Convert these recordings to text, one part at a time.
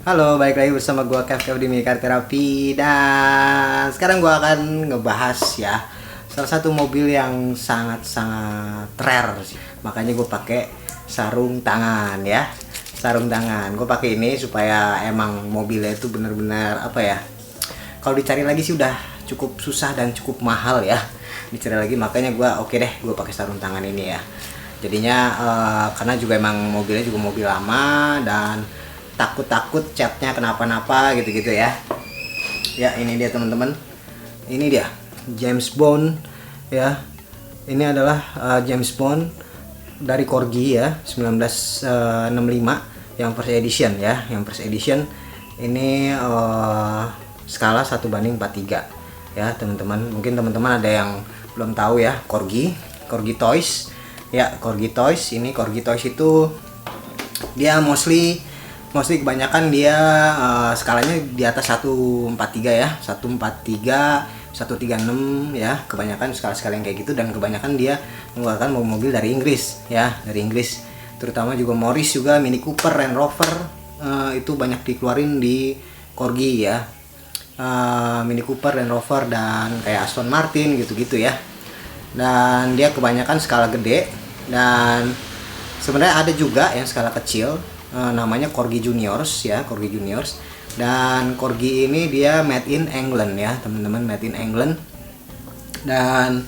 Halo, balik lagi bersama gua Kev di Car Therapy. Dan sekarang gua akan ngebahas ya salah satu mobil yang sangat-sangat rare sih. Makanya gue pakai sarung tangan ya. Sarung tangan. Gue pakai ini supaya emang mobilnya itu benar-benar apa ya? Kalau dicari lagi sih udah cukup susah dan cukup mahal ya. Dicari lagi, makanya gua oke deh gue pakai sarung tangan ini ya. Jadinya karena juga emang mobilnya juga mobil lama dan takut catnya kenapa-napa gitu-gitu ya. Ya ini dia teman-teman, ini dia James Bond ya. Ini adalah James Bond dari Corgi ya, 1965 yang first edition ya. Yang first edition ini skala 1:43 ya teman-teman. Mungkin teman-teman ada yang belum tahu ya, Corgi Toys ya. Corgi Toys ini, Corgi Toys itu dia mostly kebanyakan dia skalanya di atas 143 ya, 143, 136 ya, kebanyakan skala-skala yang kayak gitu. Dan kebanyakan dia mengeluarkan mobil dari Inggris ya, dari Inggris. Terutama juga Morris, juga Mini Cooper, Range Rover itu banyak dikeluarin di Corgi ya. Mini Cooper, Range Rover, dan kayak Aston Martin gitu-gitu ya. Dan dia kebanyakan skala gede, dan sebenarnya ada juga yang skala kecil, namanya Corgi Juniors ya, Corgi Juniors. Dan Corgi ini dia made in England ya teman-teman, made in England. Dan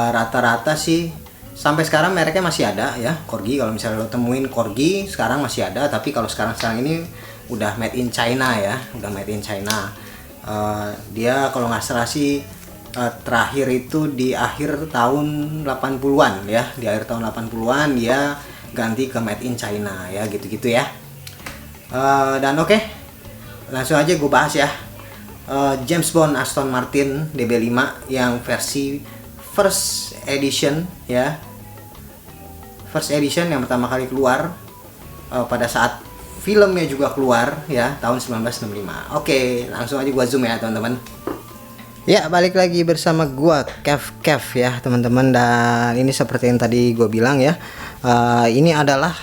rata-rata sih sampai sekarang mereknya masih ada ya, Corgi. Kalau misalnya lo temuin Corgi sekarang masih ada, tapi kalau sekarang ini udah made in China ya, udah made in China. Dia kalau nggak salah sih terakhir itu di akhir tahun 80-an ya, di akhir tahun 80-an dia ganti ke made in China ya, gitu-gitu ya. Dan oke, langsung aja gue bahas ya. James Bond Aston Martin DB5 yang versi first edition ya, first edition yang pertama kali keluar pada saat filmnya juga keluar ya, tahun 1965. Oke, langsung aja gue zoom ya teman-teman. Ya, balik lagi bersama gua Kev ya teman-teman. Dan ini seperti yang tadi gue bilang ya, ini adalah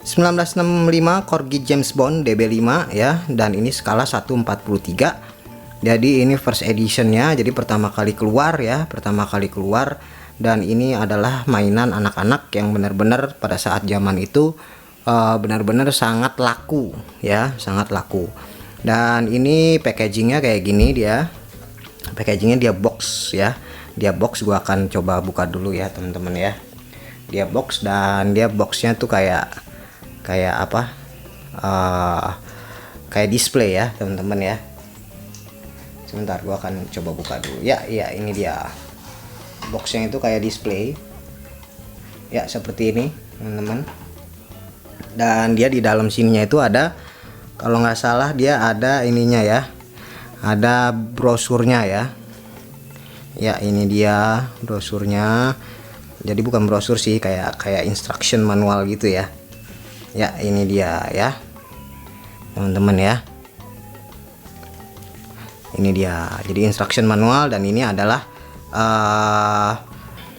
1965 Corgi James Bond DB5 ya, dan ini skala 143. Jadi ini first editionnya, jadi pertama kali keluar ya, pertama kali keluar. Dan ini adalah mainan anak-anak yang benar-benar pada saat zaman itu benar-benar sangat laku ya, sangat laku. Dan ini packagingnya kayak gini dia. Packagingnya dia box ya, dia box. Gua akan coba buka dulu ya teman-teman ya. Dia box, dan dia boxnya tuh kayak apa, kayak display ya teman-teman ya. Sebentar, gua akan coba buka dulu ya. Iya, ini dia boxnya, itu kayak display ya, seperti ini teman-teman. Dan dia di dalam sininya itu ada, kalau nggak salah dia ada ininya ya, ada brosurnya ya. Ya, ini dia brosurnya. Jadi bukan brosur sih, kayak instruction manual gitu ya. Ya, ini dia ya teman-teman ya. Ini dia. Jadi instruction manual, dan ini adalah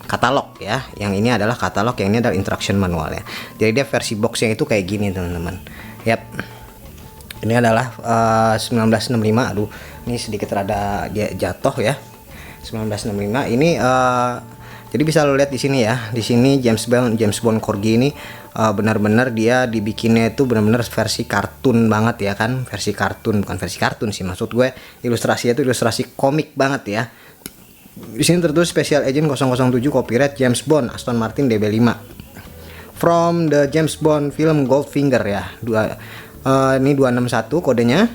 katalog ya. Yang ini adalah katalog, yang ini adalah instruction manual ya. Jadi dia versi boxnya itu kayak gini teman-teman. Yap. Ini adalah 1965. Aduh, ini sedikit rada dia jatuh ya. 1965 ini jadi bisa lo lihat di sini ya. Di sini James Bond Corgi ini benar-benar dia dibikinnya itu benar-benar versi kartun banget ya kan. Versi kartun, bukan versi kartun sih, maksud gue ilustrasinya itu ilustrasi komik banget ya. Di sini tertulis Special Agent 007 copyright James Bond Aston Martin DB5 from the James Bond film Goldfinger ya. Ini 261 kodenya.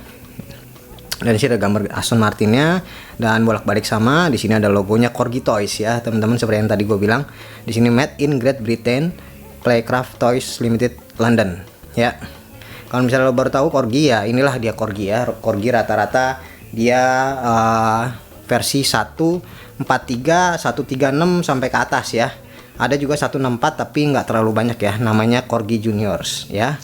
Dan di sini ada gambar Aston Martinnya, dan bolak-balik sama. Di sini ada logonya Corgi Toys ya teman-teman, seperti yang tadi gue bilang. Di sini made in Great Britain, Playcraft Toys Limited, London ya. Kalau misalnya lo baru tahu Corgi ya, inilah dia Corgi ya. Corgi rata-rata dia versi 143, 136 sampai ke atas ya. Ada juga 164 tapi nggak terlalu banyak ya. Namanya Corgi Juniors ya.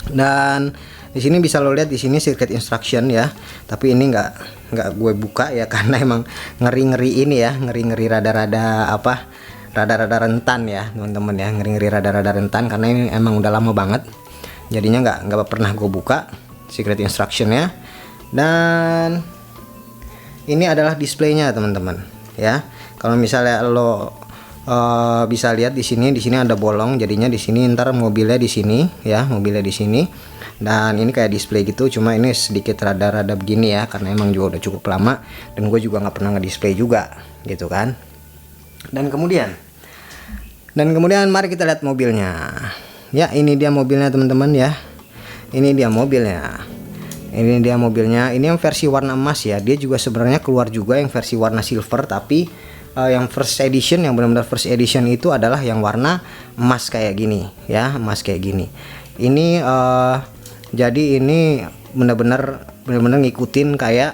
Dan di sini bisa lo lihat di sini circuit instruction ya. Tapi ini nggak gue buka ya, karena emang ngeri ini ya, ngeri rada-rada apa, rada-rada rentan ya teman-teman ya, ngeri rada-rada rentan karena ini emang udah lama banget. Jadinya nggak pernah gue buka. secret instructionnya. Dan ini adalah displaynya teman-teman ya. Kalau misalnya lo bisa lihat di sini ada bolong, jadinya di sini ntar mobilnya di sini ya, mobilnya di sini. Dan ini kayak display gitu, cuma ini sedikit rada-rada begini ya, karena emang juga udah cukup lama dan gue juga nggak pernah ngedisplay juga gitu kan. Dan kemudian mari kita lihat mobilnya ya. Ini dia mobilnya teman-teman ya, ini dia mobilnya. Ini yang versi warna emas ya. Dia juga sebenarnya keluar juga yang versi warna silver, tapi yang first edition, yang benar-benar first edition itu adalah yang warna emas kayak gini ya, emas kayak gini. Ini jadi ini benar-benar ngikutin kayak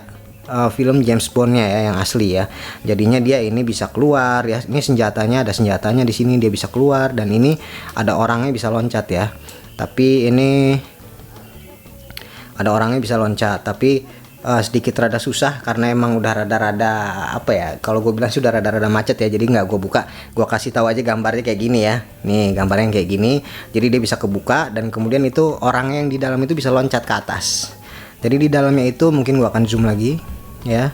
film James Bond-nya ya, yang asli ya. Jadinya dia ini bisa keluar ya. Ini senjatanya, ada senjatanya di sini, dia bisa keluar, dan ini ada orangnya bisa loncat ya. Tapi ini ada orangnya bisa loncat, tapi sedikit rada susah karena emang udah rada-rada apa ya, kalau gue bilang sudah rada-rada macet ya. Jadi nggak gue buka, gue kasih tahu aja gambarnya kayak gini ya. Nih gambarnya kayak gini, jadi dia bisa kebuka, dan kemudian itu orangnya yang di dalam itu bisa loncat ke atas. Jadi di dalamnya itu mungkin gue akan zoom lagi ya,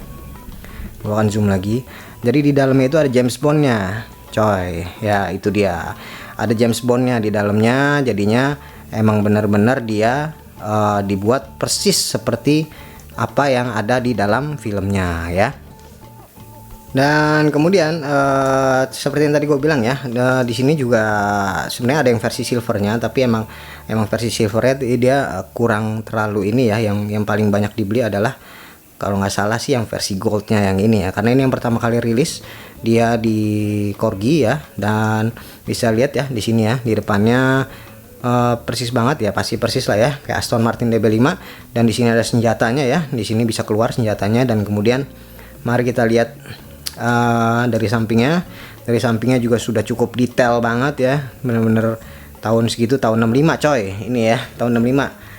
jadi di dalamnya itu ada James Bond-nya coy ya. Itu dia, ada James Bond-nya di dalamnya. Jadinya emang benar-benar dia dibuat persis seperti apa yang ada di dalam filmnya ya. Dan kemudian seperti yang tadi gue bilang ya, di sini juga sebenarnya ada yang versi silvernya, tapi emang versi silvernya dia kurang terlalu ini ya. Yang paling banyak dibeli adalah kalau nggak salah sih yang versi goldnya yang ini ya, karena ini yang pertama kali rilis dia di Corgi ya. Dan bisa lihat ya di sini ya, di depannya persis banget ya, pasti persis lah ya kayak Aston Martin DB5. Dan di sini ada senjatanya ya, di sini bisa keluar senjatanya. Dan kemudian mari kita lihat dari sampingnya juga sudah cukup detail banget ya, bener-bener tahun segitu, tahun 65 coy ini ya, tahun 65.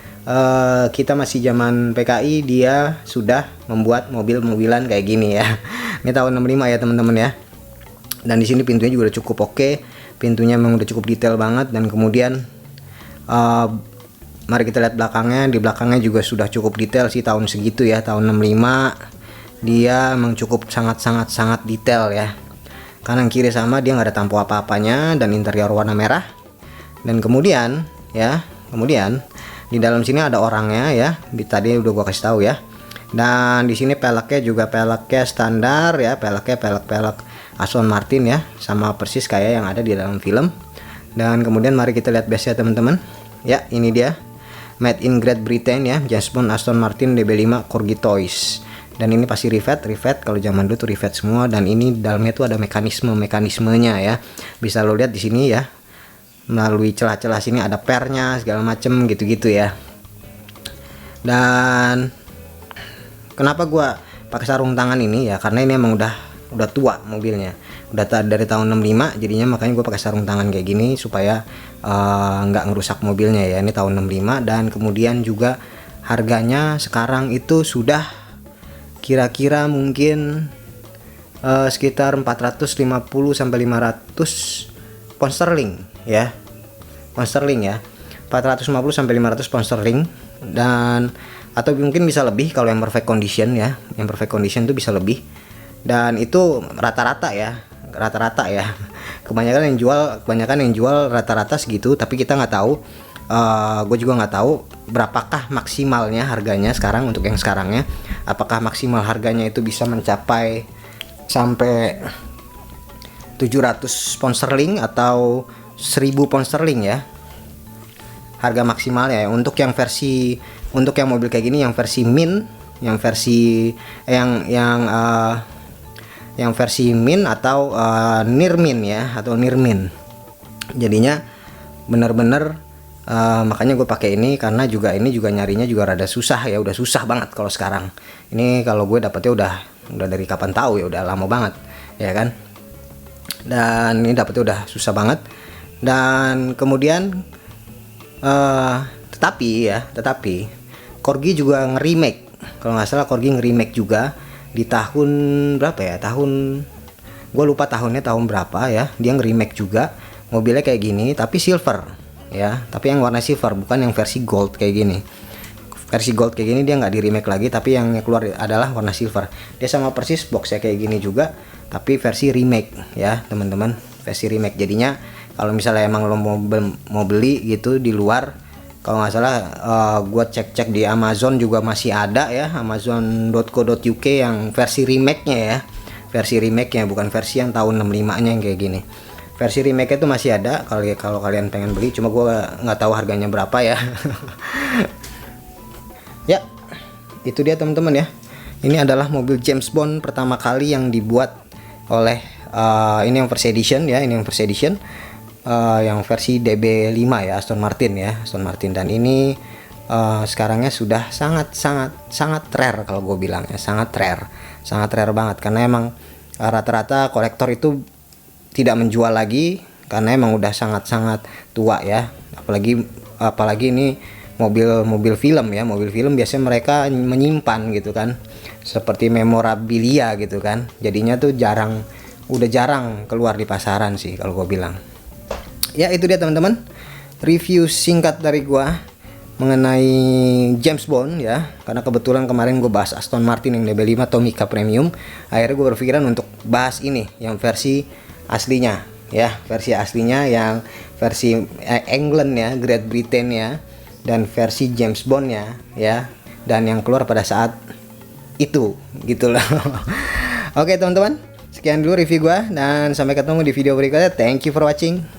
Kita masih zaman PKI, dia sudah membuat mobil-mobilan kayak gini ya. Ini tahun 65 ya teman-teman ya. Dan di sini pintunya juga udah cukup oke, pintunya memang udah cukup detail banget. Dan kemudian mari kita lihat belakangnya. Di belakangnya juga sudah cukup detail sih, tahun segitu ya, tahun 65. Dia memang cukup sangat detail ya. Kanan kiri sama, dia nggak ada tampo apa-apanya, dan interior warna merah. Dan kemudian di dalam sini ada orangnya ya. Tadi udah gua kasih tahu ya. Dan di sini peleknya juga peleknya standar ya, pelek Aston Martin ya, sama persis kayak yang ada di dalam film. Dan kemudian mari kita lihat base-nya teman-teman. Ya, ini dia. Made in Great Britain ya, James Bond Aston Martin DB5 Corgi Toys. Dan ini pasti rivet, kalau zaman dulu tuh rivet semua. Dan ini di dalamnya tuh ada mekanismenya ya. Bisa lo lihat di sini ya. Melalui celah-celah sini ada pernya segala macem gitu-gitu ya. Dan kenapa gua pakai sarung tangan ini ya, karena ini emang udah tua mobilnya. Udah dari tahun 65, jadinya makanya gue pakai sarung tangan kayak gini supaya nggak ngerusak mobilnya ya. Ini tahun 65. Dan kemudian juga harganya sekarang itu sudah kira-kira mungkin sekitar 450 sampai 500 pound sterling ya. Pound sterling ya. 450 sampai 500 pound sterling. Dan atau mungkin bisa lebih kalau yang perfect condition ya. Yang perfect condition itu bisa lebih. Dan itu rata-rata ya. Kebanyakan yang jual rata-rata segitu, tapi kita nggak tahu. Gue juga nggak tahu berapakah maksimalnya harganya sekarang untuk yang sekarangnya. Apakah maksimal harganya itu bisa mencapai sampai 700 pound sterling atau 1000 pound sterling ya, harga maksimalnya ya. Untuk yang mobil kayak gini, yang versi min, yang versi min atau near min ya, atau near min. Jadinya benar-benar makanya gue pakai ini, karena ini juga nyarinya juga rada susah ya. Udah susah banget kalau sekarang ini. Kalau gue dapetnya udah dari kapan tahu ya, udah lama banget ya kan. Dan ini dapetnya udah susah banget. Dan kemudian tetapi Corgi juga nge-remake, kalau nggak salah Corgi nge-remake juga di tahun berapa ya, gue lupa tahunnya tahun berapa ya. Dia nge-remake juga mobilnya kayak gini, tapi silver ya, tapi yang warna silver, bukan yang versi gold kayak gini. versi gold kayak gini dia nggak di remake lagi, tapi yang keluar adalah warna silver. Dia sama persis boxnya kayak gini juga, tapi versi remake ya teman-teman, versi remake. Jadinya kalau misalnya emang lo mau beli gitu di luar, kalau nggak salah gua cek-cek di Amazon juga masih ada ya, amazon.co.uk yang versi remake-nya ya, versi remake-nya bukan versi yang tahun 65-nya yang kayak gini. Versi remake itu masih ada kalau kalian pengen beli, cuma gua nggak tahu harganya berapa ya. Ya, itu dia teman-teman ya. Ini adalah mobil James Bond pertama kali yang dibuat oleh ini yang first edition ya, ini yang first edition yang versi DB5 ya, Aston Martin ya, Aston Martin. Dan ini sekarangnya sudah sangat rare kalau gue bilang ya, sangat rare banget, karena emang rata-rata kolektor itu tidak menjual lagi karena emang udah sangat tua ya, apalagi ini mobil film ya, mobil film biasanya mereka menyimpan gitu kan, seperti memorabilia gitu kan, jadinya tuh udah jarang keluar di pasaran sih kalau gue bilang. Ya itu dia teman-teman, review singkat dari gue mengenai James Bond ya, karena kebetulan kemarin gue bahas Aston Martin yang DB5 Tomica Premium, akhirnya gue berpikiran untuk bahas ini yang versi aslinya ya, versi aslinya yang versi England ya, Great Britain ya, dan versi James Bond ya, dan yang keluar pada saat itu gitu loh. Oke teman-teman, sekian dulu review gua dan sampai ketemu di video berikutnya. Thank you for watching.